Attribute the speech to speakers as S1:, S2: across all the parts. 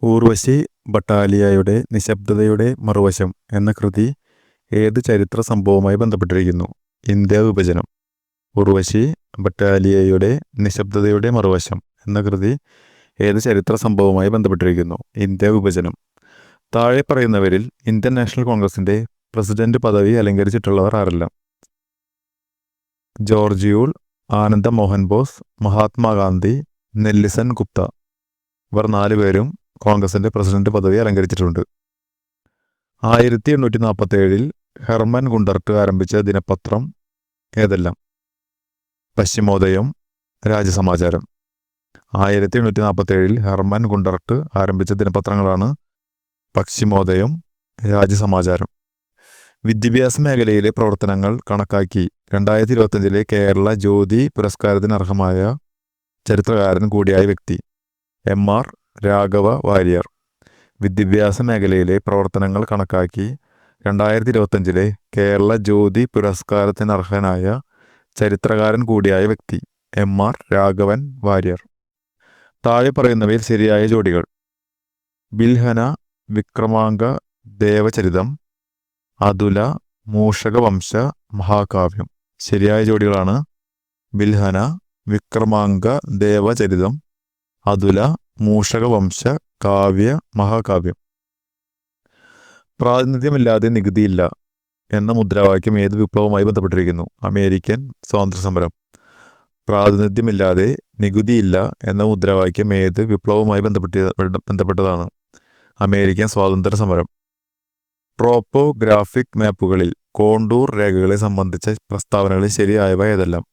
S1: ഊർവശി ഭട്ടാലിയയുടെ നിശബ്ദതയുടെ മറുവശം എന്ന കൃതി ഏത് ചരിത്ര സംഭവവുമായി ബന്ധപ്പെട്ടിരിക്കുന്നു? ഇന്ത്യാ വിഭജനം. ഊർവശി ഭട്ടാലിയയുടെ നിശബ്ദതയുടെ മറുവശം എന്ന കൃതി ഏത് ചരിത്ര സംഭവവുമായി ബന്ധപ്പെട്ടിരിക്കുന്നു? ഇന്ത്യാ വിഭജനം. താഴെ പറയുന്നവരിൽ ഇന്ത്യൻ നാഷണൽ കോൺഗ്രസിന്റെ പ്രസിഡന്റ് പദവി അലങ്കരിച്ചിട്ടുള്ളവർ ആരെല്ലാം? ജോർജ് യൂൾ, ആനന്ദ മോഹൻ ബോസ്, മഹാത്മാഗാന്ധി, നെൽസൺ ഗുപ്ത. ഇവർ 4 പേരും കോൺഗ്രസിന്റെ പ്രസിഡന്റ് പദവി അലങ്കരിച്ചിട്ടുണ്ട്. 1847 ഹെർമൻ ഗുണ്ടർട്ട് ആരംഭിച്ച ദിനപത്രം ഏതെല്ലാം? പശ്ചിമോദയം, രാജ്യസമാചാരം. 1847 ഹെർമൻ ഗുണ്ടർട്ട് ആരംഭിച്ച ദിനപത്രങ്ങളാണ് പശ്ചിമോദയം, രാജ്യസമാചാരം. വിദ്യാഭ്യാസ മേഖലയിലെ പ്രവർത്തനങ്ങൾ കണക്കാക്കി 2025 കേരള ജ്യോതി പുരസ്കാരത്തിന് അർഹമായ ചരിത്രകാരൻ കൂടിയായ വ്യക്തി? എം.ആർ. രാഘവ വാര്യർ. വിദ്യാഭ്യാസ മേഖലയിലെ പ്രവർത്തനങ്ങൾ കണക്കാക്കി 2025 കേരള ജ്യോതി പുരസ്കാരത്തിന് അർഹനായ ചരിത്രകാരൻ കൂടിയായ വ്യക്തി? എം.ആർ. രാഘവൻ വാര്യർ. താഴെ പറയുന്നവയിൽ ശരിയായ ജോഡികൾ: ബിൽഹന വിക്രമാംഗ ദേവചരിതം, അതുല മൂഷകവംശ മഹാകാവ്യം. ശരിയായ ജോഡികളാണ് ബിൽഹന വിക്രമാംഗ ദേവചരിതം, അതുല മൂഷകവംശ കാവ്യ മഹാകാവ്യം. പ്രാതിനിധ്യമില്ലാതെ നികുതിയില്ല എന്ന മുദ്രാവാക്യം ഏത് വിപ്ലവവുമായി ബന്ധപ്പെട്ടിരിക്കുന്നു? അമേരിക്കൻ സ്വാതന്ത്ര്യസമരം. പ്രാതിനിധ്യമില്ലാതെ നികുതിയില്ല എന്ന മുദ്രാവാക്യം ഏത് വിപ്ലവവുമായി ബന്ധപ്പെട്ടതാണ്? അമേരിക്കൻ സ്വാതന്ത്ര്യ സമരം. ട്രോപ്പോഗ്രാഫിക് മാപ്പുകളിൽ കോണ്ടൂർ രേഖകളെ സംബന്ധിച്ച പ്രസ്താവനകളിൽ ശരിയായവ ഏതെല്ലാം?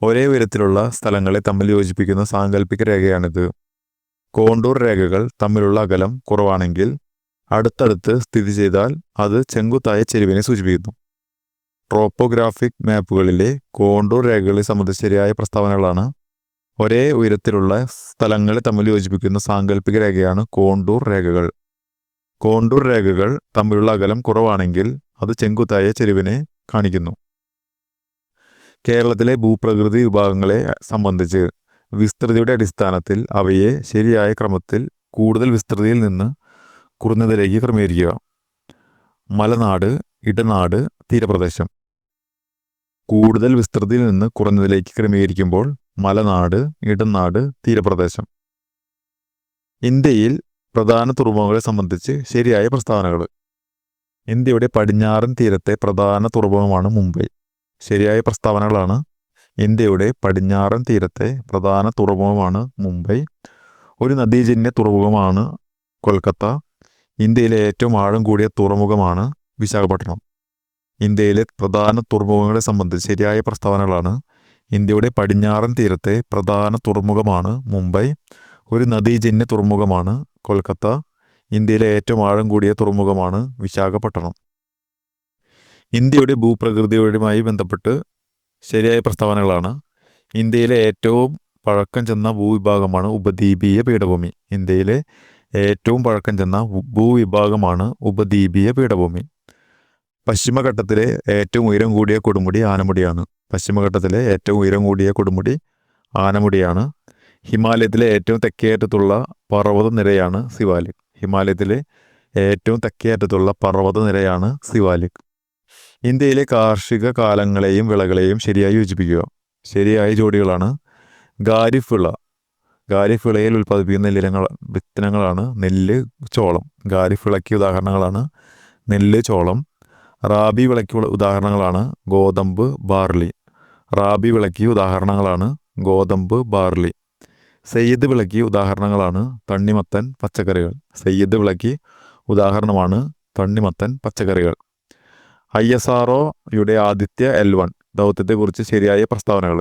S1: ഒരേ ഉയരത്തിലുള്ള സ്ഥലങ്ങളെ തമ്മിൽ യോജിപ്പിക്കുന്ന സാങ്കല്പിക രേഖയാണിത്. കോണ്ടൂർ രേഖകൾ തമ്മിലുള്ള അകലം കുറവാണെങ്കിൽ അടുത്തടുത്ത് സ്ഥിതി ചെയ്താൽ അത് ചെങ്കുത്തായ ചെരിവിനെ സൂചിപ്പിക്കുന്നു. ട്രോപ്പോഗ്രാഫിക് മാപ്പുകളിലെ കോണ്ടൂർ രേഖകളെ സംബന്ധിച്ച ശരിയായ പ്രസ്താവനകളാണ്: ഒരേ ഉയരത്തിലുള്ള സ്ഥലങ്ങളെ തമ്മിൽ യോജിപ്പിക്കുന്ന സാങ്കല്പിക രേഖയാണ് കോണ്ടൂർ രേഖകൾ. കോണ്ടൂർ രേഖകൾ തമ്മിലുള്ള അകലം കുറവാണെങ്കിൽ അത് ചെങ്കുത്തായ ചെരിവിനെ കാണിക്കുന്നു. കേരളത്തിലെ ഭൂപ്രകൃതി വിഭാഗങ്ങളെ സംബന്ധിച്ച് വിസ്തൃതിയുടെ അടിസ്ഥാനത്തിൽ അവയെ ശരിയായ ക്രമത്തിൽ കൂടുതൽ വിസ്തൃതിയിൽ നിന്ന് കുറഞ്ഞതിലേക്ക് ക്രമീകരിക്കുക. മലനാട്, ഇടനാട്, തീരപ്രദേശം. കൂടുതൽ വിസ്തൃതിയിൽ നിന്ന് കുറഞ്ഞതിലേക്ക് ക്രമീകരിക്കുമ്പോൾ മലനാട്, ഇടനാട്, തീരപ്രദേശം. ഇന്ത്യയിൽ പ്രധാന തുറമുഖങ്ങളെ സംബന്ധിച്ച് ശരിയായ പ്രസ്താവനകൾ: ഇന്ത്യയുടെ പടിഞ്ഞാറൻ തീരത്തെ പ്രധാന തുറമുഖമാണ് മുംബൈ. ശരിയായ പ്രസ്താവനകളാണ്: ഇന്ത്യയുടെ പടിഞ്ഞാറൻ തീരത്തെ പ്രധാന തുറമുഖമാണ് മുംബൈ. ഒരു നദീജന്യ തുറമുഖമാണ് കൊൽക്കത്ത. ഇന്ത്യയിലെ ഏറ്റവും ആഴം കൂടിയ തുറമുഖമാണ് വിശാഖപട്ടണം. ഇന്ത്യയിലെ പ്രധാന തുറമുഖങ്ങളെ സംബന്ധിച്ച് ശരിയായ പ്രസ്താവനകളാണ്: ഇന്ത്യയുടെ പടിഞ്ഞാറൻ തീരത്തെ പ്രധാന തുറമുഖമാണ് മുംബൈ. ഒരു നദീജന്യ തുറമുഖമാണ് കൊൽക്കത്ത. ഇന്ത്യയിലെ ഏറ്റവും ആഴം കൂടിയ തുറമുഖമാണ് വിശാഖപട്ടണം. ഇന്ത്യയുടെ ഭൂപ്രകൃതിയുമായി ബന്ധപ്പെട്ട് ശരിയായ പ്രസ്താവനകളാണ്: ഇന്ത്യയിലെ ഏറ്റവും പഴക്കം ചെന്ന ഭൂവിഭാഗമാണ് ഉപദ്വീപീയ പീഠഭൂമി. ഇന്ത്യയിലെ ഏറ്റവും പഴക്കം ചെന്ന ഭൂവിഭാഗമാണ് ഉപദ്വീപീയ പീഠഭൂമി. പശ്ചിമഘട്ടത്തിലെ ഏറ്റവും ഉയരം കൂടിയ കൊടുമുടി ആനമുടിയാണ്. പശ്ചിമഘട്ടത്തിലെ ഏറ്റവും ഉയരം കൂടിയ കൊടുമുടി ആനമുടിയാണ്. ഹിമാലയത്തിലെ ഏറ്റവും തെക്കേയറ്റത്തുള്ള പർവ്വത നിരയാണ് സിവാലിക്. ഹിമാലയത്തിലെ ഏറ്റവും തെക്കേയറ്റത്തുള്ള പർവ്വത നിരയാണ് സിവാലിക്. ഇന്ത്യയിലെ കാർഷിക കാലങ്ങളെയും വിളകളെയും ശരിയായി യോജിപ്പിക്കുക. ശരിയായ ജോഡികളാണ് ഖാരിഫ് വിള. ഖാരിഫ് വിളയിൽ ഉൽപ്പാദിപ്പിക്കുന്ന വിത്തനങ്ങളാണ് നെല്ല്, ചോളം. ഖാരിഫ് വിളയ്ക്ക് ഉദാഹരണങ്ങളാണ് നെല്ല്, ചോളം. റാബി വിളയ്ക്ക് ഉദാഹരണങ്ങളാണ് ഗോതമ്പ്, ബാർലി. റാബി വിളയ്ക്ക് ഉദാഹരണങ്ങളാണ് ഗോതമ്പ്, ബാർലി. സയ്യിദ് വിളയ്ക്ക് ഉദാഹരണങ്ങളാണ് തണ്ണിമത്തൻ, പച്ചക്കറികൾ. സയ്യിദ് വിളയ്ക്ക് ഉദാഹരണമാണ് തണ്ണിമത്തൻ, പച്ചക്കറികൾ. ISROയുടെ ആദിത്യ L1 ദൗത്യത്തെക്കുറിച്ച് ശരിയായ പ്രസ്താവനകൾ: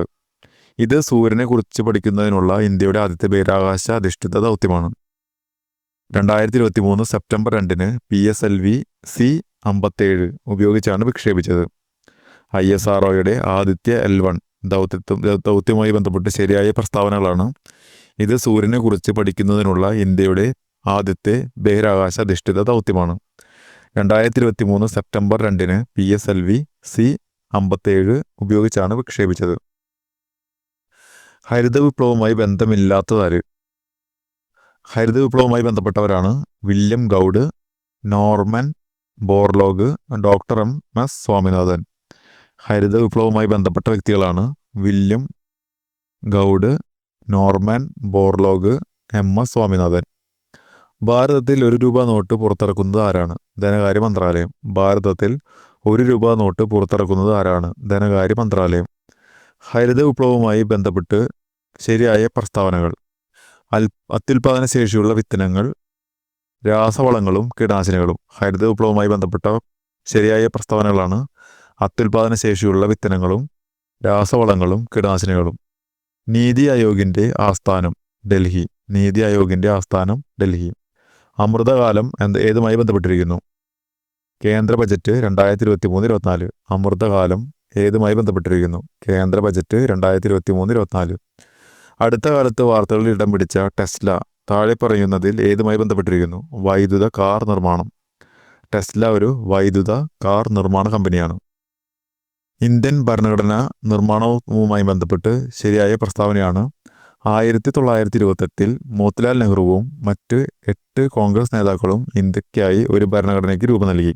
S1: ഇത് സൂര്യനെ കുറിച്ച് പഠിക്കുന്നതിനുള്ള ഇന്ത്യയുടെ ആദ്യത്തെ ബഹിരാകാശ അധിഷ്ഠിത ദൗത്യമാണ്. 2023 സെപ്റ്റംബർ 2 PSLV C-57 ഉപയോഗിച്ചാണ് വിക്ഷേപിച്ചത്. ISROയുടെ ആദിത്യ L1 ദൗത്യവുമായി ബന്ധപ്പെട്ട് ശരിയായ പ്രസ്താവനകളാണ്: ഇത് സൂര്യനെ കുറിച്ച് പഠിക്കുന്നതിനുള്ള ഇന്ത്യയുടെ ആദ്യത്തെ ബഹിരാകാശ അധിഷ്ഠിത ദൗത്യമാണ്. 2023 സെപ്റ്റംബർ 2 PSLV C-57 ഉപയോഗിച്ചാണ് വിക്ഷേപിച്ചത്. ഹരിത വിപ്ലവവുമായി ബന്ധമില്ലാത്തതാര്? ഹരിത വിപ്ലവവുമായി ബന്ധപ്പെട്ടവരാണ് William Gaud, Norman Borlaug, doctor S Swaminathan. ഹരിത വിപ്ലവവുമായി ബന്ധപ്പെട്ട വ്യക്തികളാണ് William Gaud, Norman Borlaug, S Swaminathan. ഭാരതത്തിൽ ₹1 നോട്ട് പുറത്തിറക്കുന്നത് ആരാണ്? ധനകാര്യ മന്ത്രാലയം. ഭാരതത്തിൽ ₹1 നോട്ട് പുറത്തിറക്കുന്നത് ആരാണ്? ധനകാര്യ മന്ത്രാലയം. ഹരിത വിപ്ലവവുമായി ബന്ധപ്പെട്ട് ശരിയായ പ്രസ്താവനകൾ: അത്യുൽപാദന ശേഷിയുള്ള വിത്തനങ്ങൾ, രാസവളങ്ങളും കീടനാശിനികളും. ഹരിത വിപ്ലവവുമായി ബന്ധപ്പെട്ട ശരിയായ പ്രസ്താവനകളാണ് അത്യുൽപാദന ശേഷിയുള്ള വിത്തനങ്ങളും രാസവളങ്ങളും കീടനാശിനികളും. നീതി ആയോഗിൻ്റെ ആസ്ഥാനം ഡൽഹി. നീതി ആയോഗിൻ്റെ ആസ്ഥാനം ഡൽഹി. അമൃതകാലം ഏതുമായി ബന്ധപ്പെട്ടിരിക്കുന്നു? കേന്ദ്ര ബജറ്റ് 2023-24. അമൃതകാലം ഏതുമായി ബന്ധപ്പെട്ടിരിക്കുന്നു? കേന്ദ്ര ബജറ്റ് 2023-24. അടുത്ത കാലത്ത് വാർത്തകളിൽ ഇടം പിടിച്ച ടെസ്ല താഴെ പറയുന്നതിൽ ഏതുമായി ബന്ധപ്പെട്ടിരിക്കുന്നു? വൈദ്യുത കാർ നിർമ്മാണം. ടെസ്ല ഒരു വൈദ്യുത കാർ നിർമ്മാണ കമ്പനിയാണ്. ഇന്ത്യൻ ഭരണഘടനാ നിർമ്മാണവുമായി ബന്ധപ്പെട്ട് ശരിയായ പ്രസ്താവനയാണ് 1928 മോത്തിലാൽ നെഹ്റുവും മറ്റ് 8 കോൺഗ്രസ് നേതാക്കളും ഇന്ത്യക്കായി ഒരു ഭരണഘടനയ്ക്ക് രൂപം നൽകി.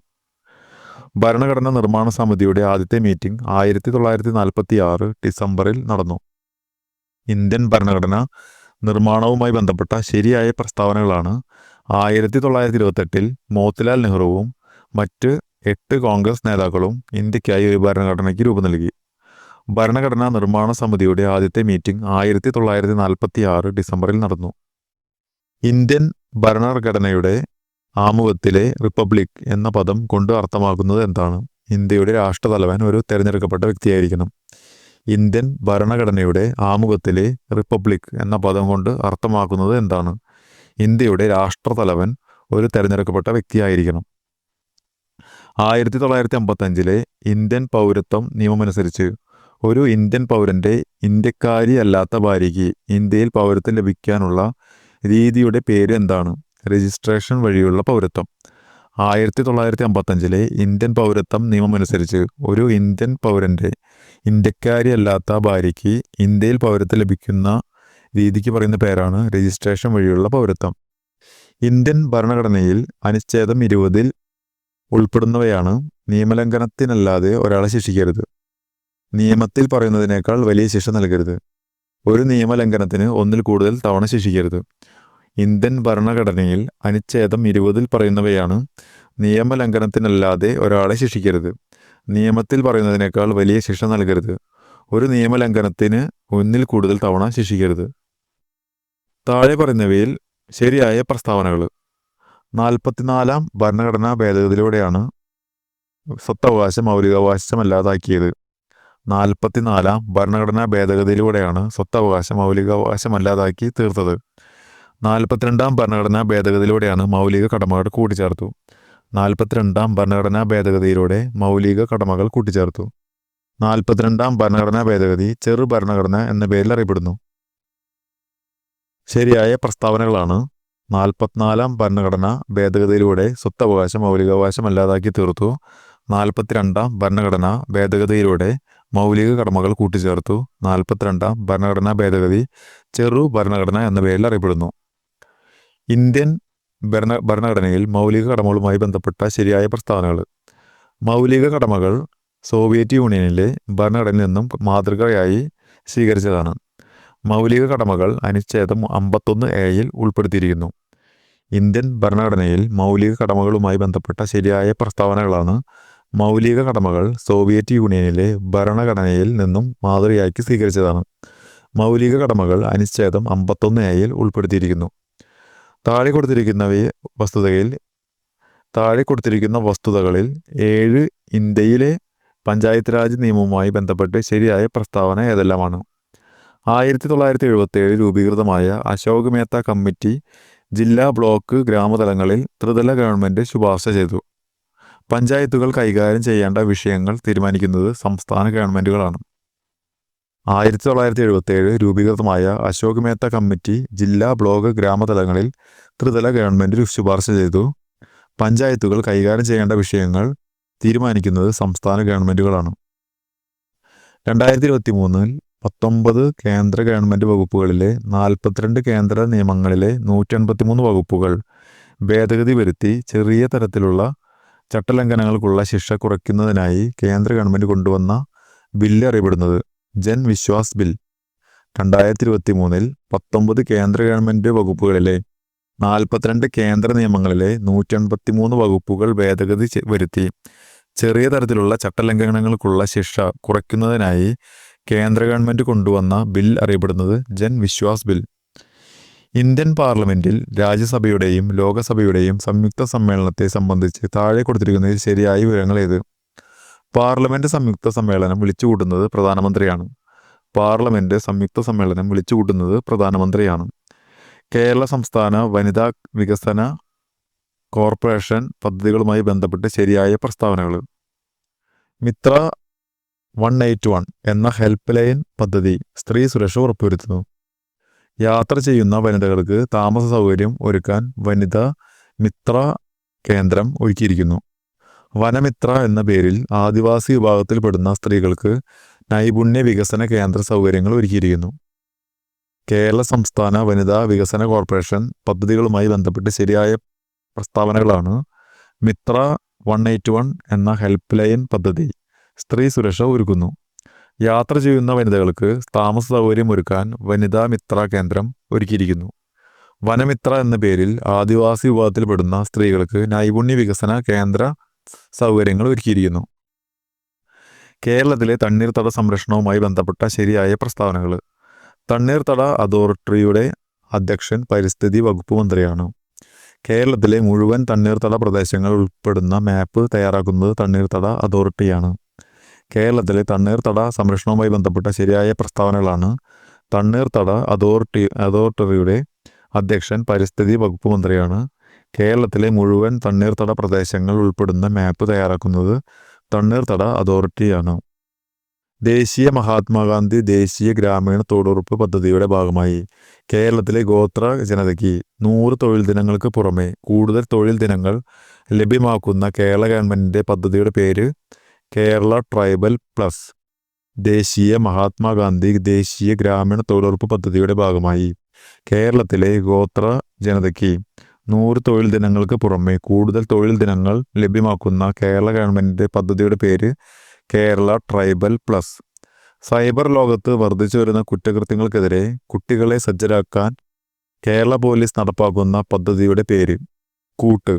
S1: ഭരണഘടനാ നിർമ്മാണ സമിതിയുടെ ആദ്യത്തെ മീറ്റിംഗ് 1946 ഡിസംബറിൽ നടന്നു. ഇന്ത്യൻ ഭരണഘടന നിർമ്മാണവുമായി ബന്ധപ്പെട്ട ശരിയായ പ്രസ്താവനകളാണ് 1928 മോത്തിലാൽ നെഹ്റുവും മറ്റ് 8 കോൺഗ്രസ് നേതാക്കളും ഇന്ത്യക്കായി ഒരു ഭരണഘടനയ്ക്ക് രൂപം നൽകി. ഭരണഘടനാ നിർമ്മാണ സമിതിയുടെ ആദ്യത്തെ മീറ്റിംഗ് 1946 ഡിസംബറിൽ നടന്നു. ഇന്ത്യൻ ഭരണഘടനയുടെ ആമുഖത്തിലെ റിപ്പബ്ലിക് എന്ന പദം കൊണ്ട് അർത്ഥമാക്കുന്നത് എന്താണ്? ഇന്ത്യയുടെ രാഷ്ട്രതലവൻ ഒരു തിരഞ്ഞെടുക്കപ്പെട്ട വ്യക്തിയായിരിക്കണം. ഇന്ത്യൻ ഭരണഘടനയുടെ ആമുഖത്തിലെ റിപ്പബ്ലിക് എന്ന പദം കൊണ്ട് അർത്ഥമാക്കുന്നത് എന്താണ്? ഇന്ത്യയുടെ രാഷ്ട്രതലവൻ ഒരു തിരഞ്ഞെടുക്കപ്പെട്ട വ്യക്തിയായിരിക്കണം. 1955 ഇന്ത്യൻ പൗരത്വ നിയമമനുസരിച്ച് ഒരു ഇന്ത്യൻ പൗരൻ്റെ ഇന്ത്യക്കാരി അല്ലാത്ത ഭാര്യയ്ക്ക് ഇന്ത്യയിൽ പൗരത്വം ലഭിക്കാനുള്ള രീതിയുടെ പേര് എന്താണ്? രജിസ്ട്രേഷൻ വഴിയുള്ള പൗരത്വം. 1955 ഇന്ത്യൻ പൗരത്വ നിയമമനുസരിച്ച് ഒരു ഇന്ത്യൻ പൗരൻ്റെ ഇന്ത്യക്കാരി അല്ലാത്ത ഭാര്യയ്ക്ക് ഇന്ത്യയിൽ പൗരത്വം ലഭിക്കുന്ന രീതിക്ക് പറയുന്ന പേരാണ് രജിസ്ട്രേഷൻ വഴിയുള്ള പൗരത്വം. ഇന്ത്യൻ ഭരണഘടനയിൽ അനുച്ഛേദം 20 ഉൾപ്പെടുന്നവയാണ്: നിയമലംഘനത്തിനല്ലാതെ ഒരാളെ ശിക്ഷിക്കരുത്, നിയമത്തിൽ പറയുന്നതിനേക്കാൾ വലിയ ശിക്ഷ നൽകരുത്, ഒരു നിയമലംഘനത്തിന് 1-ൽ കൂടുതൽ തവണ ശിക്ഷിക്കരുത്. ഇന്ത്യൻ ഭരണഘടനയിൽ അനുച്ഛേദം 20 പറയുന്നവയാണ്: നിയമലംഘനത്തിനല്ലാതെ ഒരാളെ ശിക്ഷിക്കരുത്, നിയമത്തിൽ പറയുന്നതിനേക്കാൾ വലിയ ശിക്ഷ നൽകരുത്, ഒരു നിയമലംഘനത്തിന് 1-ൽ കൂടുതൽ തവണ ശിക്ഷിക്കരുത്. താഴെ പറയുന്നവയിൽ ശരിയായ പ്രസ്താവനകൾ: 44-ാം ഭരണഘടനാ ഭേദഗതിയിലൂടെയാണ് സ്വത്തവകാശം മൗലികാവകാശമല്ലാതാക്കിയത്. 44-ാം ഭരണഘടനാ ഭേദഗതിയിലൂടെയാണ് സ്വത്തവകാശം മൗലികാവകാശമല്ലാതാക്കി തീർത്തത്. 42-ാം ഭരണഘടനാ ഭേദഗതിയിലൂടെയാണ് മൗലിക കടമകൾ കൂട്ടിച്ചേർത്തു. 42-ാം ഭരണഘടനാ ഭേദഗതിയിലൂടെ മൗലിക കടമകൾ കൂട്ടിച്ചേർത്തു. 42-ാം ഭരണഘടനാ ഭേദഗതി ചെറു ഭരണഘടന എന്ന പേരിൽ അറിയപ്പെടുന്നു. ശരിയായ പ്രസ്താവനകളാണ്: 44-ാം ഭരണഘടനാ ഭേദഗതിയിലൂടെ സ്വത്തവകാശം മൗലികാവകാശമല്ലാതാക്കി തീർത്തു. 42-ാം ഭരണഘടനാ ഭേദഗതിയിലൂടെ മൗലിക കടമകൾ കൂട്ടിച്ചേർത്തു. 42-ാം ഭരണഘടനാ ഭേദഗതി ചെറു ഭരണഘടന എന്ന പേരിൽ അറിയപ്പെടുന്നു. ഇന്ത്യൻ ഭരണഘടനയിൽ മൗലിക കടമകളുമായി ബന്ധപ്പെട്ട ശരിയായ പ്രസ്താവനകൾ: മൗലിക കടമകൾ സോവിയറ്റ് യൂണിയനിലെ ഭരണഘടനയിൽ നിന്നും മാതൃകയായി സ്വീകരിച്ചതാണ്. മൗലിക കടമകൾ അനുച്ഛേദം 51A ഉൾപ്പെടുത്തിയിരിക്കുന്നു. ഇന്ത്യൻ ഭരണഘടനയിൽ മൗലിക കടമകളുമായി ബന്ധപ്പെട്ട ശരിയായ പ്രസ്താവനകളാണ്: മൗലിക കടമകൾ സോവിയറ്റ് യൂണിയനിലെ ഭരണഘടനയിൽ നിന്നും മാതൃകയാക്കി സ്വീകരിച്ചതാണ്. മൗലിക കടമകൾ അനുച്ഛേദം 51A ഉൾപ്പെടുത്തിയിരിക്കുന്നു. താഴെ കൊടുത്തിരിക്കുന്ന വസ്തുതകളിൽ 7 ഇന്ത്യയിലെ പഞ്ചായത്ത് രാജ് നിയമവുമായി ബന്ധപ്പെട്ട് ശരിയായ പ്രസ്താവന ഏതെല്ലാമാണ്? 1977 രൂപീകൃതമായ അശോക് മേത്ത കമ്മിറ്റി ജില്ലാ, ബ്ലോക്ക്, ഗ്രാമതലങ്ങളിൽ ത്രിതല ഗവൺമെൻറ് ശുപാർശ ചെയ്തു. പഞ്ചായത്തുകൾ കൈകാര്യം ചെയ്യേണ്ട വിഷയങ്ങൾ തീരുമാനിക്കുന്നത് സംസ്ഥാന ഗവൺമെൻറ്റുകളാണ്. 1977 രൂപീകൃതമായ അശോക് മേത്ത കമ്മിറ്റി ജില്ലാ, ബ്ലോക്ക്, ഗ്രാമതലങ്ങളിൽ ത്രിതല ഗവൺമെൻറ് ശുപാർശ ചെയ്തു. പഞ്ചായത്തുകൾ കൈകാര്യം ചെയ്യേണ്ട വിഷയങ്ങൾ തീരുമാനിക്കുന്നത് സംസ്ഥാന ഗവൺമെൻറ്റുകളാണ്. 2023 19 കേന്ദ്ര ഗവൺമെൻറ് വകുപ്പുകളിലെ 42 കേന്ദ്ര നിയമങ്ങളിലെ 183 വകുപ്പുകൾ ഭേദഗതി വരുത്തി ചെറിയ തരത്തിലുള്ള ചട്ടലംഘനങ്ങൾക്കുള്ള ശിക്ഷ കുറയ്ക്കുന്നതിനായി കേന്ദ്ര ഗവൺമെൻറ് കൊണ്ടുവന്ന ബില്ല് അറിയപ്പെടുന്നത് ജൻ വിശ്വാസ് ബിൽ. 2023 19 കേന്ദ്ര ഗവൺമെൻറ് വകുപ്പുകളിലെ 42 കേന്ദ്ര നിയമങ്ങളിലെ 183 വകുപ്പുകൾ ഭേദഗതി വരുത്തി ചെറിയ തരത്തിലുള്ള ചട്ടലംഘനങ്ങൾക്കുള്ള ശിക്ഷ കുറയ്ക്കുന്നതിനായി കേന്ദ്ര ഗവൺമെൻറ് കൊണ്ടുവന്ന ബിൽ അറിയപ്പെടുന്നത് ജൻ വിശ്വാസ് ബിൽ. ഇന്ത്യൻ പാർലമെന്റിൽ രാജ്യസഭയുടെയും ലോകസഭയുടെയും സംയുക്ത സമ്മേളനത്തെ സംബന്ധിച്ച് താഴെ കൊടുത്തിരിക്കുന്നതിൽ ശരിയായ വിവരങ്ങൾ ഏത്? പാർലമെന്റ് സംയുക്ത സമ്മേളനം വിളിച്ചുകൂട്ടുന്നത് പ്രധാനമന്ത്രിയാണ്. പാർലമെന്റ് സംയുക്ത സമ്മേളനം വിളിച്ചുകൂട്ടുന്നത് പ്രധാനമന്ത്രിയാണ്. കേരള സംസ്ഥാന വനിതാ വികസന കോർപ്പറേഷൻ പദ്ധതികളുമായി ബന്ധപ്പെട്ട് ശരിയായ പ്രസ്താവനകൾ. മിത്ര 181 എന്ന ഹെൽപ്പ് ലൈൻ പദ്ധതി സ്ത്രീ സുരക്ഷ ഉറപ്പുവരുത്തുന്നു. യാത്ര ചെയ്യുന്ന വനിതകൾക്ക് താമസ സൗകര്യം ഒരുക്കാൻ വനിതാ മിത്ര കേന്ദ്രം ഒരുക്കിയിരിക്കുന്നു. വനമിത്ര എന്ന പേരിൽ ആദിവാസി വിഭാഗത്തിൽപ്പെടുന്ന സ്ത്രീകൾക്ക് നൈപുണ്യ വികസന കേന്ദ്ര സൗകര്യങ്ങൾ ഒരുക്കിയിരിക്കുന്നു. കേരള സംസ്ഥാന വനിതാ വികസന കോർപ്പറേഷൻ പദ്ധതികളുമായി ബന്ധപ്പെട്ട് ശരിയായ പ്രസ്താവനകളാണ്: മിത്ര 181 എന്ന ഹെൽപ്പ് ലൈൻ പദ്ധതി സ്ത്രീ സുരക്ഷ ഒരുക്കുന്നു. യാത്ര ചെയ്യുന്ന വനിതകൾക്ക് താമസ സൗകര്യം ഒരുക്കാൻ വനിതാ മിത്ര കേന്ദ്രം ഒരുക്കിയിരിക്കുന്നു. വനമിത്ര എന്ന പേരിൽ ആദിവാസി വിഭാഗത്തിൽപ്പെടുന്ന സ്ത്രീകൾക്ക് നൈപുണ്യ വികസന കേന്ദ്ര സൗകര്യങ്ങൾ ഒരുക്കിയിരിക്കുന്നു. കേരളത്തിലെ തണ്ണീർത്തട സംരക്ഷണവുമായി ബന്ധപ്പെട്ട ശരിയായ പ്രസ്താവനകൾ. തണ്ണീർത്തട അതോറിറ്റിയുടെ അധ്യക്ഷൻ പരിസ്ഥിതി വകുപ്പ് മന്ത്രിയാണ്. കേരളത്തിലെ മുഴുവൻ തണ്ണീർത്തട പ്രദേശങ്ങൾ ഉൾപ്പെടുന്ന മാപ്പ് തയ്യാറാക്കുന്നത് തണ്ണീർത്തട അതോറിറ്റിയാണ്. കേരളത്തിലെ തണ്ണീർത്തട സംരക്ഷണവുമായി ബന്ധപ്പെട്ട ശരിയായ പ്രസ്താവനകളാണ്: തണ്ണീർത്തട അതോറിറ്റിയുടെ അധ്യക്ഷൻ പരിസ്ഥിതി വകുപ്പ് മന്ത്രിയാണ്. കേരളത്തിലെ മുഴുവൻ തണ്ണീർത്തട പ്രദേശങ്ങൾ ഉൾപ്പെടുന്ന മാപ്പ് തയ്യാറാക്കുന്നത് തണ്ണീർത്തട അതോറിറ്റിയാണ്. ദേശീയ മഹാത്മാഗാന്ധി ദേശീയ ഗ്രാമീണ തൊഴിലുറപ്പ് പദ്ധതിയുടെ ഭാഗമായി കേരളത്തിലെ ഗോത്ര ജനതയ്ക്ക് 100 തൊഴിൽ ദിനങ്ങൾക്ക് പുറമെ കൂടുതൽ തൊഴിൽ ദിനങ്ങൾ ലഭ്യമാക്കുന്ന കേരള ഗവൺമെൻറ്റിൻ്റെ പദ്ധതിയുടെ പേര് കേരള ട്രൈബൽ പ്ലസ്. ദേശീയ മഹാത്മാഗാന്ധി ദേശീയ ഗ്രാമീണ തൊഴിലുറപ്പ് പദ്ധതിയുടെ ഭാഗമായി കേരളത്തിലെ ഗോത്ര ജനതയ്ക്ക് 100 തൊഴിൽ ദിനങ്ങൾക്ക് പുറമെ കൂടുതൽ തൊഴിൽ ദിനങ്ങൾ ലഭ്യമാക്കുന്ന കേരള ഗവൺമെൻറ്റിൻ്റെ പദ്ധതിയുടെ പേര് കേരള ട്രൈബൽ പ്ലസ്. സൈബർ ലോകത്ത് വർദ്ധിച്ചു വരുന്ന കുറ്റകൃത്യങ്ങൾക്കെതിരെ കുട്ടികളെ സജ്ജരാക്കാൻ കേരള പോലീസ് നടപ്പാക്കുന്ന പദ്ധതിയുടെ പേര് കൂട്ട്.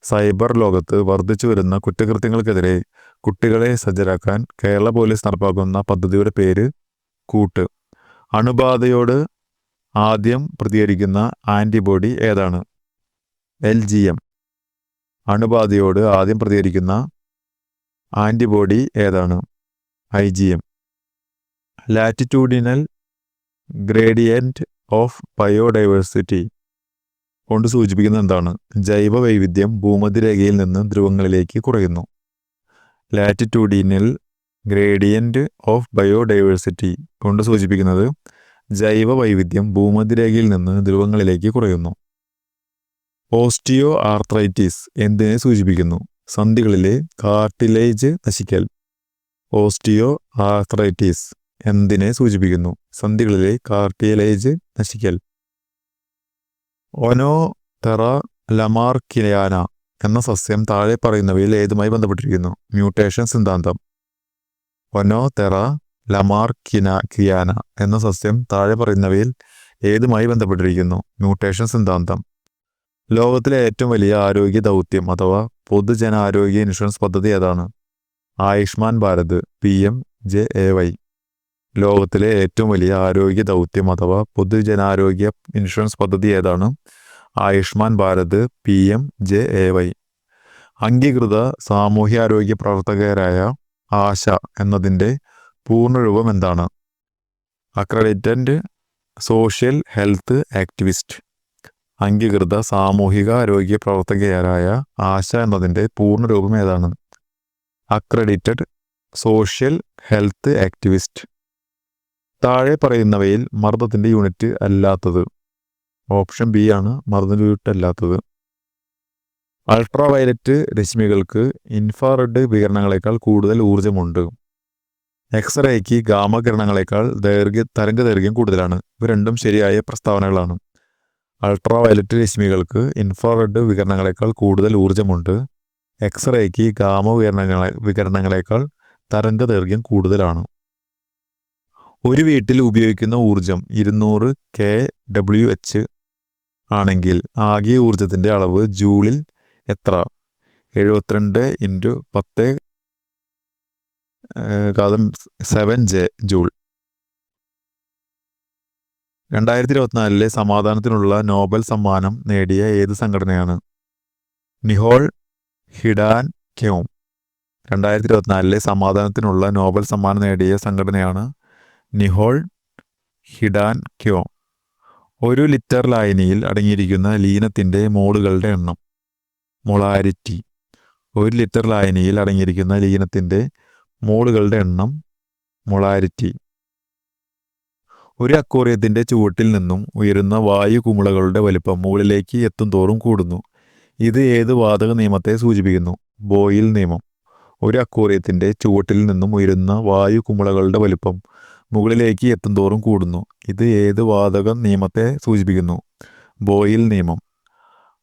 S1: സൈബർ ലോകത്ത് വർദ്ധിച്ചു വരുന്ന കുറ്റകൃത്യങ്ങൾക്കെതിരെ കുട്ടികളെ സജ്ജരാക്കാൻ കേരള പോലീസ് നടപ്പാക്കുന്ന പദ്ധതിയുടെ പേര് കൂട്ട്. അണുബാധയോട് ആദ്യം പ്രതികരിക്കുന്ന ആൻറ്റിബോഡി ഏതാണ്? LGM. അണുബാധയോട് ആദ്യം പ്രതികരിക്കുന്ന ആൻറ്റിബോഡി ഏതാണ്? IgM. Latitudinal gradient of biodiversity കൊണ്ട് സൂചിപ്പിക്കുന്നത് എന്താണ്? ജൈവ വൈവിധ്യം ഭൂമധ്യരേഖയിൽ നിന്ന് ധ്രുവങ്ങളിലേക്ക് കുറയുന്നു. ലാറ്റിറ്റ്യൂഡിനൽ ഗ്രേഡിയൻറ്റ് ഓഫ് ബയോഡൈവേഴ്സിറ്റി കൊണ്ട് സൂചിപ്പിക്കുന്നത് ജൈവ വൈവിധ്യം ഭൂമധ്യരേഖയിൽ നിന്ന് ധ്രുവങ്ങളിലേക്ക് കുറയുന്നു. ഓസ്റ്റിയോ ആർത്രൈറ്റിസ് എന്തിനെ സൂചിപ്പിക്കുന്നു? സന്ധികളിലെ കാർട്ടിലേജ് നശിക്കൽ. ഓസ്റ്റിയോ ആർത്രൈറ്റിസ് എന്തിനെ സൂചിപ്പിക്കുന്നു? സന്ധികളിലെ കാർട്ടിലേജ് നശിക്കൽ. ഒനോതെറ ലമാർക്കിയാന എന്ന സസ്യം താഴെ പറയുന്നവയിൽ ഏതുമായി ബന്ധപ്പെട്ടിരിക്കുന്നു? മ്യൂട്ടേഷൻ സിദ്ധാന്തം. ഒനോതെറ ലമാർക്കിയാന എന്ന സസ്യം താഴെ പറയുന്നവയിൽ ഏതുമായി ബന്ധപ്പെട്ടിരിക്കുന്നു? മ്യൂട്ടേഷൻ സിദ്ധാന്തം. ലോകത്തിലെ ഏറ്റവും വലിയ ആരോഗ്യ ദൗത്യം അഥവാ പൊതുജനാരോഗ്യ ഇൻഷുറൻസ് പദ്ധതി ഏതാണ്? ആയുഷ്മാൻ ഭാരത് PMJAY. ലോകത്തിലെ ഏറ്റവും വലിയ ആരോഗ്യ ദൗത്യം അഥവാ പൊതുജനാരോഗ്യ ഇൻഷുറൻസ് പദ്ധതി ഏതാണ്? ആയുഷ്മാൻ ഭാരത് PMJAY. അംഗീകൃത സാമൂഹ്യാരോഗ്യ പ്രവർത്തകരായ ആശ എന്നതിൻ്റെ പൂർണ്ണരൂപം എന്താണ്? Accredited social health activist. അംഗീകൃത സാമൂഹിക ആരോഗ്യ പ്രവർത്തകരായ ആശ എന്നതിൻ്റെ പൂർണ്ണരൂപം ഏതാണ്? Accredited social health activist. താഴെ പറയുന്നവയിൽ മർദ്ദത്തിൻ്റെ യൂണിറ്റ് അല്ലാത്തത്. ഓപ്ഷൻ B ആണ് മർദ്ദ യൂണിറ്റ് അല്ലാത്തത്. അൾട്രാവയലറ്റ് രശ്മികൾക്ക് ഇൻഫ്രാറെഡ് വികിരണങ്ങളെക്കാൾ കൂടുതൽ ഊർജ്ജമുണ്ട്. എക്സ്റേക്ക് ഗാമകിരണങ്ങളെക്കാൾ തരംഗദൈർഘ്യം കൂടുതലാണ്. ഇവ രണ്ടും ശരിയായ പ്രസ്താവനകളാണ്. അൾട്രാ വയലറ്റ് രശ്മികൾക്ക് ഇൻഫ്രാറെഡ് വികിരണങ്ങളെക്കാൾ കൂടുതൽ ഊർജ്ജമുണ്ട്. എക്സ്റേക്ക് വികിരണങ്ങളെക്കാൾ തരംഗദൈർഘ്യം കൂടുതലാണ്. ഒരു വീട്ടിൽ ഉപയോഗിക്കുന്ന ഊർജം 200 kWh ആണെങ്കിൽ ആകെ ഊർജത്തിൻ്റെ അളവ് ജൂളിൽ എത്ര? 72 × 10⁷ ജൂൾ. 2024 സമാധാനത്തിനുള്ള നോബൽ സമ്മാനം നേടിയ ഏത് സംഘടനയാണ്? നിഹോൾ ഹിഡാൻ ക്യോം. 2024 സമാധാനത്തിനുള്ള നോബൽ സമ്മാനം നേടിയ സംഘടനയാണ് നിഹോൾ ഹിഡാൻ ക്യോം. 1 ലിറ്റർ ലായനിയിൽ അടങ്ങിയിരിക്കുന്ന ലീനത്തിൻ്റെ മോളുകളുടെ എണ്ണം. മൊളാരിറ്റി. 1 ലിറ്റർ ലായനിയിൽ അടങ്ങിയിരിക്കുന്ന ലീനത്തിൻ്റെ മോളുകളുടെ എണ്ണം. മൊളാരിറ്റി. ഒരു അക്വേറിയത്തിൻ്റെ ചുവട്ടിൽ നിന്നും ഉയരുന്ന വായു കുമിളകളുടെ വലിപ്പം മുകളിലേക്ക് എത്തുംതോറും കൂടുന്നു. ഇത് ഏത് വാതക നിയമത്തെ സൂചിപ്പിക്കുന്നു? ബോയിൽ നിയമം. ഒരു അക്വേറിയത്തിൻ്റെ ചുവട്ടിൽ നിന്നും ഉയരുന്ന വായു കുമിളകളുടെ വലിപ്പം മുകളിലേക്ക് എത്തുംതോറും കൂടുന്നു. ഇത് ഏത് വാതക നിയമത്തെ സൂചിപ്പിക്കുന്നു? ബോയിൽ നിയമം.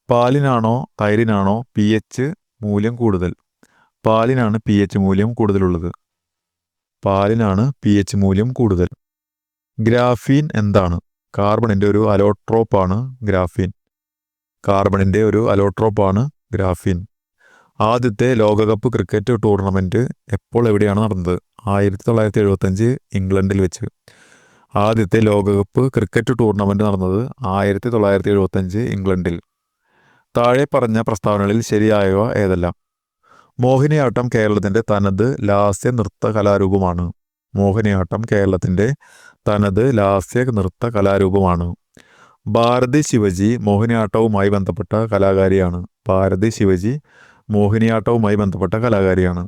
S1: പാലിനാണോ തൈരിനാണോ pH മൂല്യം കൂടുതൽ? പാലിനാണ് pH മൂല്യം കൂടുതലുള്ളത്. പാലിനാണ് pH മൂല്യം കൂടുതൽ. ഗ്രാഫീൻ എന്താണ്? കാർബണിൻ്റെ ഒരു അലോട്രോപ്പാണ് ഗ്രാഫീൻ. കാർബണിൻ്റെ ഒരു അലോട്രോപ്പാണ് ഗ്രാഫീൻ. ആദ്യത്തെ ലോകകപ്പ് ക്രിക്കറ്റ് ടൂർണമെൻറ്റ് എപ്പോൾ എവിടെയാണ് നടന്നത്? 1975 ഇംഗ്ലണ്ടിൽ വെച്ച്. ആദ്യത്തെ ലോകകപ്പ് ക്രിക്കറ്റ് ടൂർണമെൻറ്റ് നടന്നത് 1975 ഇംഗ്ലണ്ടിൽ. താഴെ പറഞ്ഞ പ്രസ്താവനകളിൽ ശരിയായവ ഏതെല്ലാം? മോഹിനിയാട്ടം കേരളത്തിൻ്റെ തനത് ലാസ്യ നൃത്ത കലാരൂപമാണ്. മോഹിനിയാട്ടം കേരളത്തിൻ്റെ തനത് ലാസ്യ നൃത്ത കലാരൂപമാണ്. ഭാരതി ശിവജി മോഹിനിയാട്ടവുമായി ബന്ധപ്പെട്ട കലാകാരിയാണ്. ഭാരതി ശിവജി മോഹിനിയാട്ടവുമായി ബന്ധപ്പെട്ട കലാകാരിയാണ്.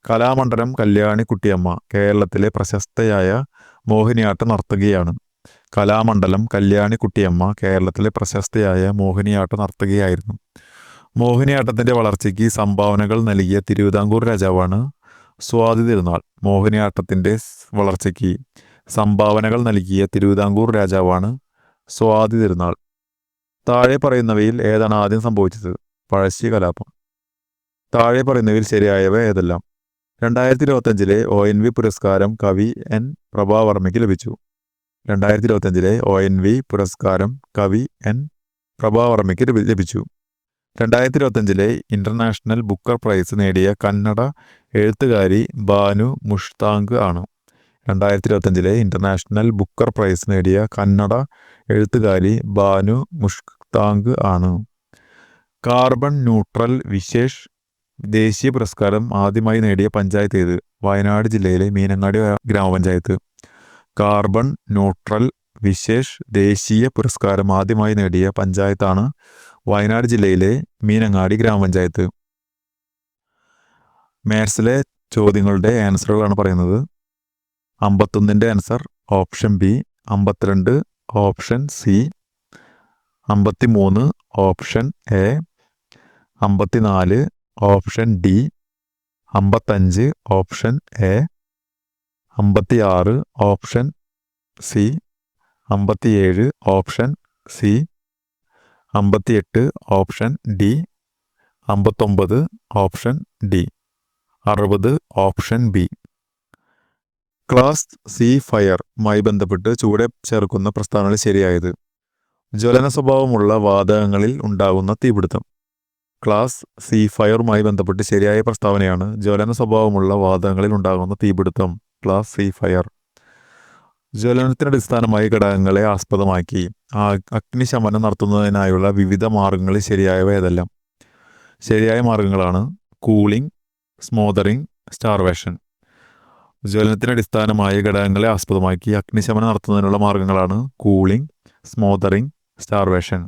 S1: കലാമണ്ഡലം കല്യാണിക്കുട്ടിയമ്മ കേരളത്തിലെ പ്രശസ്തയായ മോഹിനിയാട്ട നർത്തകിയാണ്. കലാമണ്ഡലം കല്യാണിക്കുട്ടിയമ്മ കേരളത്തിലെ പ്രശസ്തയായ മോഹിനിയാട്ട നർത്തകിയായിരുന്നു. മോഹിനിയാട്ടത്തിൻ്റെ വളർച്ചയ്ക്ക് സംഭാവനകൾ നൽകിയ തിരുവിതാംകൂർ രാജാവാണ് സ്വാതി തിരുനാൾ. മോഹിനിയാട്ടത്തിൻ്റെ വളർച്ചയ്ക്ക് സംഭാവനകൾ നൽകിയ തിരുവിതാംകൂർ രാജാവാണ് സ്വാതി തിരുനാൾ. താഴെ പറയുന്നവയിൽ ഏതാണ് ആദ്യം സംഭവിച്ചത്? പഴശ്ശി കലാപം. താഴെ പറയുന്നവയിൽ ശരിയായവ ഏതെല്ലാം? 2025 ONV പുരസ്കാരം കവി N പ്രഭാവർമ്മയ്ക്ക് ലഭിച്ചു. 2025 ONV പുരസ്കാരം കവി N പ്രഭാവർമ്മയ്ക്ക് ലഭിച്ചു. 2025 ഇൻ്റർനാഷണൽ ബുക്കർ പ്രൈസ് നേടിയ കന്നഡ എഴുത്തുകാരി ബാനു മുഷ്താങ്ക് ആണ്. 2025 ഇൻ്റർനാഷണൽ ബുക്കർ പ്രൈസ് നേടിയ കന്നഡ എഴുത്തുകാരി ബാനു മുഷ്താങ്ക് ആണ്. കാർബൺ ന്യൂട്രൽ വിശേഷ് ദേശീയ പുരസ്കാരം ആദ്യമായി നേടിയ പഞ്ചായത്ത് ഏത്? വയനാട് ജില്ലയിലെ മീനങ്ങാടി ഗ്രാമപഞ്ചായത്ത്. കാർബൺ ന്യൂട്രൽ വിശേഷ് ദേശീയ പുരസ്കാരം ആദ്യമായി നേടിയ പഞ്ചായത്താണ് വയനാട് ജില്ലയിലെ മീനങ്ങാടി ഗ്രാമപഞ്ചായത്ത്. മാത്സിലെ ചോദ്യങ്ങളുടെ ആൻസറുകളാണ് പറയുന്നത്. 51 answer option B, 52 option C, 53 option A, 54 option D, 55 option A, 56 option C, 57 option C, 58 option D, 59 option D, 60 option B. Class C ഫയറുമായി ബന്ധപ്പെട്ട് ചുവടെ ചേർക്കുന്ന പ്രസ്താവനകൾ ശരിയായത്. ജ്വലന സ്വഭാവമുള്ള വാതകങ്ങളിൽ ഉണ്ടാകുന്ന തീപിടുത്തം. ക്ലാസ് സി ഫയറുമായി ബന്ധപ്പെട്ട് ശരിയായ പ്രസ്താവനയാണ് ജ്വലന സ്വഭാവമുള്ള വാതകങ്ങളിൽ ഉണ്ടാകുന്ന തീപിടുത്തം. Class C fire. ജ്വലനത്തിനടിസ്ഥാനമായി ഘടകങ്ങളെ ആസ്പദമാക്കി അഗ്നിശമനം നടത്തുന്നതിനായുള്ള വിവിധ മാർഗങ്ങളിൽ ശരിയായവ ഏതെല്ലാം? ശരിയായ മാർഗങ്ങളാണ് കൂളിംഗ്, സ്മോദറിംഗ്, സ്റ്റാർവേഷൻ. ജ്വലനത്തിനടിസ്ഥാനമായ ഘടകങ്ങളെ ആസ്പദമാക്കി അഗ്നിശമനം നടത്തുന്നതിനുള്ള മാർഗങ്ങളാണ് കൂളിംഗ്, സ്മോദറിംഗ്, സ്റ്റാർവേഷൻ.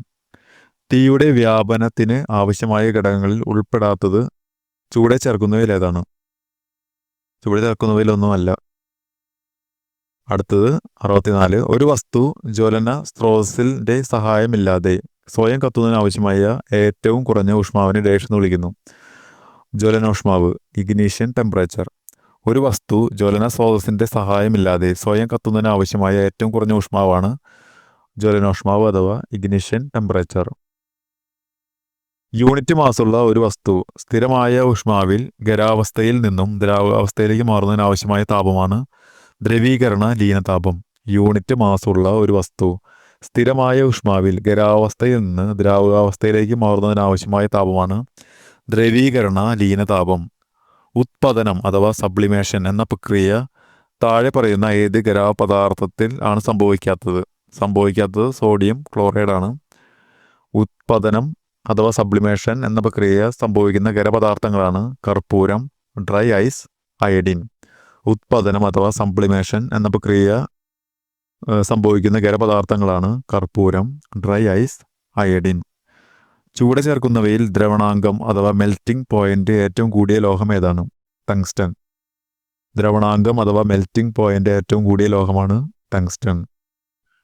S1: തീയുടെ വ്യാപനത്തിന് ആവശ്യമായ ഘടകങ്ങളിൽ ഉൾപ്പെടാത്തത് ചുവടെ ചേർക്കുന്നവയിൽ ഏതാണ്? ചുവടെ ചേർക്കുന്നവയിലൊന്നുമല്ല. അടുത്തത് 64. ഒരു വസ്തു ജ്വലന സ്രോതസ്സിൻ്റെ സഹായമില്ലാതെ സ്വയം കത്തുന്നതിനാവശ്യമായ ഏറ്റവും കുറഞ്ഞ ഊഷ്മാവിനെ ഡേഷ് എന്ന് വിളിക്കുന്നു. ജ്വലനോഷ്മാവ്, ഇഗ്നീഷ്യൻ ടെമ്പറേച്ചർ. ഒരു വസ്തു ജ്വലന സ്രോതസ്സിൻ്റെ സഹായമില്ലാതെ സ്വയം കത്തുന്നതിന് ആവശ്യമായ ഏറ്റവും കുറഞ്ഞ ഊഷ്മാവാണ് ജ്വലനോഷ്മാവ് അഥവാ ഇഗ്നിഷൻ ടെമ്പറേച്ചർ. യൂണിറ്റ് മാസുള്ള ഒരു വസ്തു സ്ഥിരമായ ഊഷ്മാവിൽ ഖരാവസ്ഥയിൽ നിന്നും ദ്രാവകാവസ്ഥയിലേക്ക് മാറുന്നതിന് ആവശ്യമായ താപമാണ് ദ്രവീകരണ ലീനതാപം. യൂണിറ്റ് മാസുള്ള ഒരു വസ്തു സ്ഥിരമായ ഊഷ്മാവിൽ ഖരാവസ്ഥയിൽ നിന്ന് ദ്രാവകാവസ്ഥയിലേക്ക് മാറുന്നതിന് ആവശ്യമായ താപമാണ് ദ്രവീകരണ ലീനതാപം. ഉത്പതനം അഥവാ സബ്ലിമേഷൻ എന്ന പ്രക്രിയ താഴെ പറയുന്ന ഏത് ഖരാപദാർത്ഥത്തിൽ ആണ് സംഭവിക്കാത്തത് സോഡിയം ക്ലോറൈഡാണ്. ഉത്പതനം അഥവാ സബ്ലിമേഷൻ എന്ന പ്രക്രിയ സംഭവിക്കുന്ന ഖരപദാർത്ഥങ്ങളാണ് കർപ്പൂരം, ഡ്രൈ ഐസ്, അയഡിൻ. ഉത്പതനം അഥവാ സബ്ലിമേഷൻ എന്ന പ്രക്രിയ സംഭവിക്കുന്ന ഖരപദാർത്ഥങ്ങളാണ് കർപ്പൂരം, ഡ്രൈ ഐസ്, അയഡിൻ. ചൂട് ചേർക്കുന്നവയിൽ ദ്രവണാങ്കം അഥവാ മെൽറ്റിംഗ് പോയിന്റ് ഏറ്റവും കൂടിയ ലോഹം ഏതാണ്? ടങ്സ്റ്റൺ. ദ്രവണാങ്കം അഥവാ മെൽറ്റിംഗ് പോയിന്റ് ഏറ്റവും കൂടിയ ലോഹമാണ് ടങ്സ്റ്റൺ.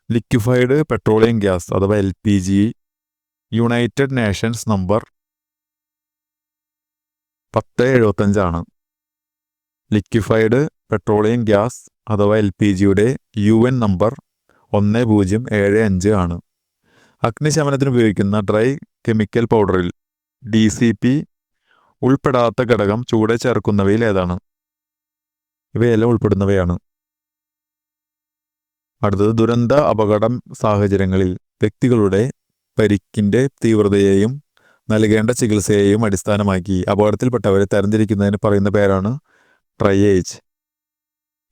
S1: ലിക്വിഫൈഡ് പെട്രോളിയം ഗ്യാസ് അഥവാ LPG United Nations number 1075 liquefied petroleum gas അഥവാ LPGയുടെ UN നമ്പർ 1075 ആണ്. അഗ്നിശമനത്തിന് ഉപയോഗിക്കുന്ന ഡ്രൈ കെമിക്കൽ പൗഡറിൽ DCP ഉൾപ്പെടാത്ത ഘടകം ചൂട് ചേർക്കുന്നവയിൽ ഏതാണ്? ഇവയെല്ലാം ഉൾപ്പെടുന്നവയാണ്. അടുത്തത് ദുരന്ത അപകടം സാഹചര്യങ്ങളിൽ വ്യക്തികളുടെ പരിക്കിൻ്റെ തീവ്രതയെയും നൽകേണ്ട ചികിത്സയെയും അടിസ്ഥാനമാക്കി അപകടത്തിൽപ്പെട്ടവരെ തരംതിരിക്കുന്നതിന് പറയുന്ന പേരാണ് ട്രയേജ്.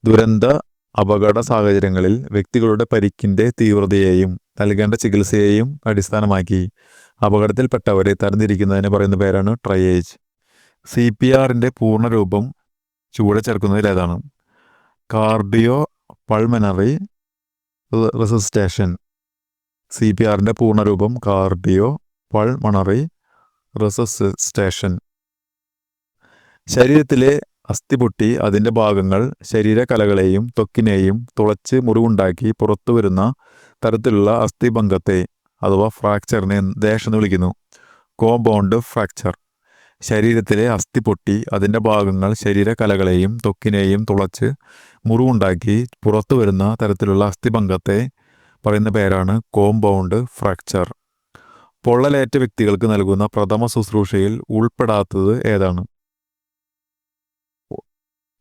S1: ദുരന്ത അപകട സാഹചര്യങ്ങളിൽ വ്യക്തികളുടെ പരിക്കിൻ്റെ തീവ്രതയെയും നൽകേണ്ട ചികിത്സയെയും അടിസ്ഥാനമാക്കി അപകടത്തിൽപ്പെട്ടവരെ തരംതിരിക്കുന്നതിന് പറയുന്ന പേരാണ് ട്രയേജ്. CPRൻ്റെ പൂർണ്ണരൂപം ചൂട് ചേർക്കുന്നതിൽ ഏതാണ്? Cardio pulmonary റെസിസ്റ്റേഷൻ. CPRൻ്റെ പൂർണ്ണരൂപം കാർഡിയോ പൾമണറി റെസിസ്റ്റേഷൻ. ശരീരത്തിലെ അസ്ഥി പൊട്ടി അതിൻ്റെ ഭാഗങ്ങൾ ശരീരകലകളെയും ത്വക്കിനെയും തുളച്ച് മുറിവുണ്ടാക്കി പുറത്തു വരുന്ന തരത്തിലുള്ള അസ്ഥിഭംഗത്തെ അഥവാ ഫ്രാക്ചറിനെ എന്ന് വിളിക്കുന്നു? Compound fracture. ശരീരത്തിലെ അസ്ഥി പൊട്ടി അതിൻ്റെ ഭാഗങ്ങൾ ശരീരകലകളെയും ത്വക്കിനെയും തുളച്ച് മുറിവുണ്ടാക്കി പുറത്തു വരുന്ന തരത്തിലുള്ള അസ്ഥിഭംഗത്തെ പറയുന്ന പേരാണ് കോമ്പൗണ്ട് ഫ്രാക്ചർ. പൊള്ളലേറ്റ വ്യക്തികൾക്ക് നൽകുന്ന പ്രഥമ ശുശ്രൂഷയിൽ ഉൾപ്പെടാത്തത് ഏതാണ്?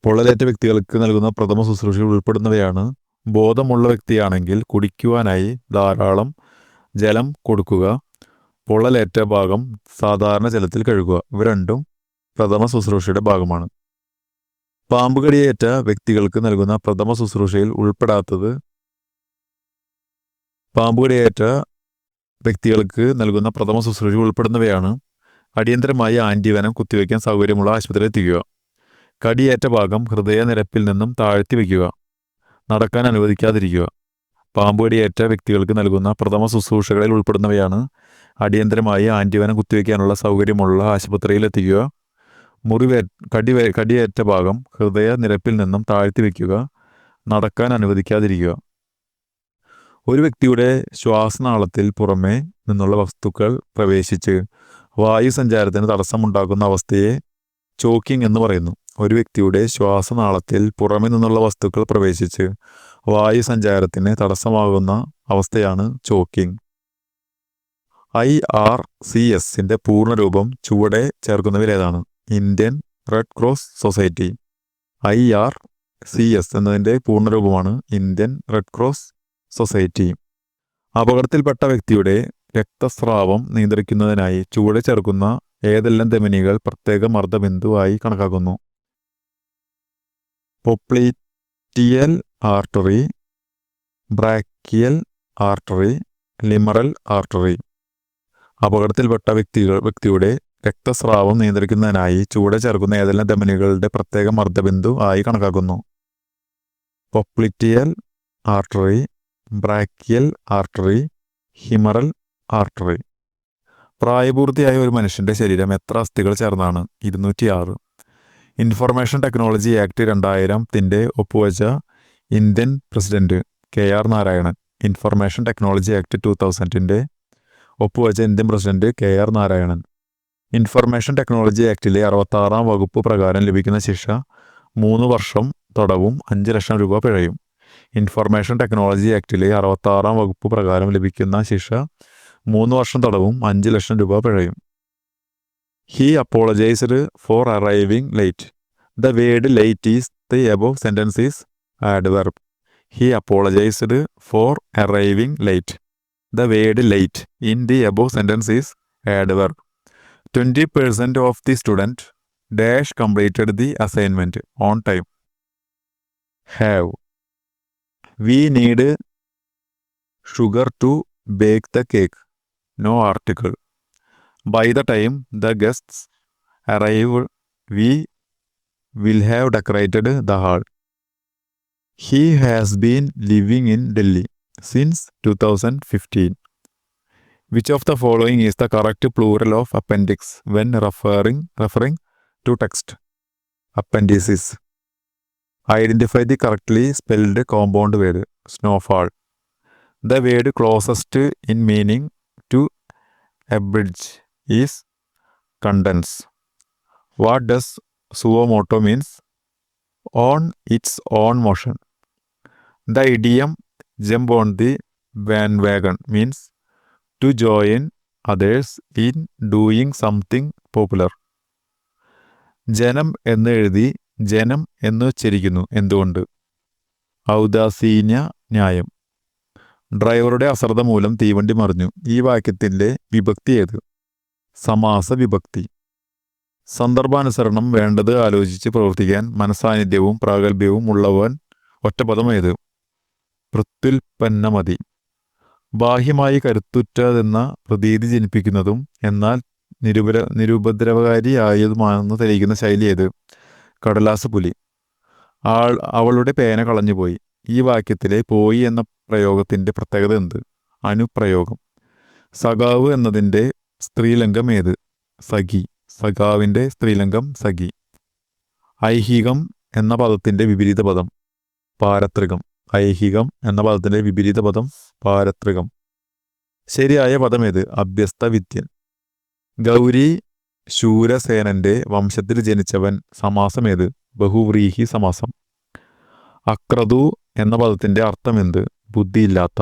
S1: പൊള്ളലേറ്റ വ്യക്തികൾക്ക് നൽകുന്ന പ്രഥമ ശുശ്രൂഷയിൽ ഉൾപ്പെടുന്നവയാണ് ബോധമുള്ള വ്യക്തിയാണെങ്കിൽ കുടിക്കുവാനായി ധാരാളം ജലം കൊടുക്കുക, പൊള്ളലേറ്റ ഭാഗം സാധാരണ ജലത്തിൽ കഴുകുക. ഇവ രണ്ടും പ്രഥമ ശുശ്രൂഷയുടെ ഭാഗമാണ്. പാമ്പുകടിയേറ്റ വ്യക്തികൾക്ക് നൽകുന്ന പ്രഥമ ശുശ്രൂഷയിൽ ഉൾപ്പെടാത്തത് പാമ്പുകടിയേറ്റ വ്യക്തികൾക്ക് നൽകുന്ന പ്രഥമ ശുശ്രൂഷ ഉൾപ്പെടുന്നവയാണ് അടിയന്തരമായി ആൻറ്റിവെനം കുത്തിവയ്ക്കാൻ സൗകര്യമുള്ള ആശുപത്രിയിൽ എത്തിക്കുക, കടിയേറ്റ ഭാഗം ഹൃദയനിരപ്പിൽ നിന്നും താഴ്ത്തി വയ്ക്കുക, നടക്കാൻ അനുവദിക്കാതിരിക്കുക. പാമ്പുകടിയേറ്റ വ്യക്തികൾക്ക് നൽകുന്ന പ്രഥമ ശുശ്രൂഷകളിൽ ഉൾപ്പെടുന്നവയാണ് അടിയന്തരമായി ആൻറ്റിവെനം കുത്തിവയ്ക്കാനുള്ള സൗകര്യമുള്ള ആശുപത്രിയിൽ എത്തിക്കുക, കടിയേറ്റ ഭാഗം ഹൃദയനിരപ്പിൽ നിന്നും താഴ്ത്തി വയ്ക്കുക, നടക്കാൻ അനുവദിക്കാതിരിക്കുക. ഒരു വ്യക്തിയുടെ ശ്വാസനാളത്തിൽ പുറമേ നിന്നുള്ള വസ്തുക്കൾ പ്രവേശിച്ച് വായു സഞ്ചാരത്തിന് തടസ്സമുണ്ടാക്കുന്ന അവസ്ഥയെ ചോക്കിംഗ് എന്ന് പറയുന്നു. ഒരു വ്യക്തിയുടെ ശ്വാസനാളത്തിൽ പുറമേ നിന്നുള്ള വസ്തുക്കൾ പ്രവേശിച്ച് വായു സഞ്ചാരത്തിന് തടസ്സമാകുന്ന അവസ്ഥയാണ് ചോക്കിംഗ്. IRCSൻ്റെ പൂർണ്ണരൂപം ചുവടെ ചേർക്കുന്നവയിൽ ഏതാണ്? Indian red cross society. IRCS എന്നതിൻ്റെ പൂർണ്ണരൂപമാണ് ഇന്ത്യൻ റെഡ് ക്രോസ് സൊസൈറ്റി. അപകടത്തിൽപ്പെട്ട വ്യക്തിയുടെ രക്തസ്രാവം നിയന്ത്രിക്കുന്നതിനായി ചുവടെ ചേർക്കുന്ന ഏതെല്ലാം ധമനികൾ പ്രത്യേക മർദ്ദബിന്ദുവായി കണക്കാക്കുന്നു? പൊപ്ലിറ്റിയൽ ആർട്ടറി, ബ്രാക്കിയൽ ആർട്ടറി, ലിമറൽ ആർട്ടറി. അപകടത്തിൽപ്പെട്ട വ്യക്തിയുടെ രക്തസ്രാവം നിയന്ത്രിക്കുന്നതിനായി ചുവടെ ചേർക്കുന്ന ഏതെല്ലാം ധമനികളുടെ പ്രത്യേക മർദ്ദബിന്ദു ആയി കണക്കാക്കുന്നു? പൊപ്ലിറ്റിയൽ ആർട്ടറി, ബ്രാക്കിയൽ ആർട്ടറി, ഹിമറൽ ആർട്ടറി. പ്രായപൂർത്തിയായ ഒരു മനുഷ്യൻ്റെ ശരീരം എത്ര അസ്ഥികൾ ചേർന്നാണ്? 206. ഇൻഫർമേഷൻ ടെക്നോളജി ആക്ട് 2000 ഒപ്പുവെച്ച Indian president KR Narayanan. Information technology act 2000 ഒപ്പുവെച്ച Indian president KR Narayanan. Information technology ആക്ടിലെ 66-ാം വകുപ്പ് പ്രകാരം ലഭിക്കുന്ന ശിക്ഷ 3 വർഷം തടവും 5 ലക്ഷം രൂപ പിഴയും. ഇൻഫർമേഷൻ ടെക്നോളജി ആക്ടിലെ 66-ാം വകുപ്പ് പ്രകാരം ലഭിക്കുന്ന ശിക്ഷ 3 വർഷം തടവും 5 ലക്ഷം രൂപ പിഴയും. He apologised for arriving late. The word late is the above sentence is adverb. He apologised for arriving late. The word late in the above sentence is adverb. 20% of the student dash completed the assignment on time. Have. We need sugar to bake the cake. No article. By the time the guests arrive, we will have decorated the hall. He has been living in Delhi since 2015. Which of the following is the correct plural of appendix when referring to text? Appendices. Identify the correctly spelled compound word. Snowfall. The word closest in meaning to abridge is condense. What does suo moto means? On its own motion. The idiom jump on the bandwagon means to join others in doing something popular. ജനം എന്ന് എഴുതി ജനം എന്ന് ഉച്ചരിക്കുന്നു. എന്തുകൊണ്ട്? ഔദാസീന്യ ന്യായം. ഡ്രൈവറുടെ അശ്രദ്ധ മൂലം തീവണ്ടി മറിഞ്ഞു. ഈ വാക്യത്തിൻ്റെ വിഭക്തി ഏത്? സമാസ വിഭക്തി. സന്ദർഭാനുസരണം വേണ്ടത് ആലോചിച്ച് പ്രവർത്തിക്കാൻ മനസാന്നിധ്യവും പ്രാഗൽഭ്യവും ഉള്ളവൻ ഒറ്റപദം ഏത്? പ്രത്യുൽപ്പന്നമതി. ബാഹ്യമായി കരുത്തുറ്റതെന്ന പ്രതീതി ജനിപ്പിക്കുന്നതും എന്നാൽ നിരുപദ്രവകാരിയായതുമാണെന്ന് തെളിയിക്കുന്ന ശൈലി ഏത്? കടലാസ് പുലി. അവളുടെ പേന കളഞ്ഞുപോയി. ഈ വാക്യത്തിലെ പോയി എന്ന പ്രയോഗത്തിൻ്റെ പ്രത്യേകത എന്ത്? അനുപ്രയോഗം. സഖാവ് എന്നതിൻ്റെ സ്ത്രീലിംഗം ഏത്? സഖി. സഖാവിൻ്റെ സ്ത്രീലിംഗം സഖി. ഐഹികം എന്ന പദത്തിൻ്റെ വിപരീത പദം? പാരത്രികം. ഐഹികം എന്ന പദത്തിൻ്റെ വിപരീത പദം പാരത്രികം. ശരിയായ പദം ഏത്? അഭ്യസ്ത വിദ്യൻ. ഗൗരി ശൂരസേനന്റെ വംശത്തിൽ ജനിച്ചവൻ സമാസം ഏത്? ബഹുവ്രീഹി സമാസം. അക്രതു എന്ന പദത്തിൻ്റെ അർത്ഥം എന്ത്? ബുദ്ധിയില്ലാത്ത.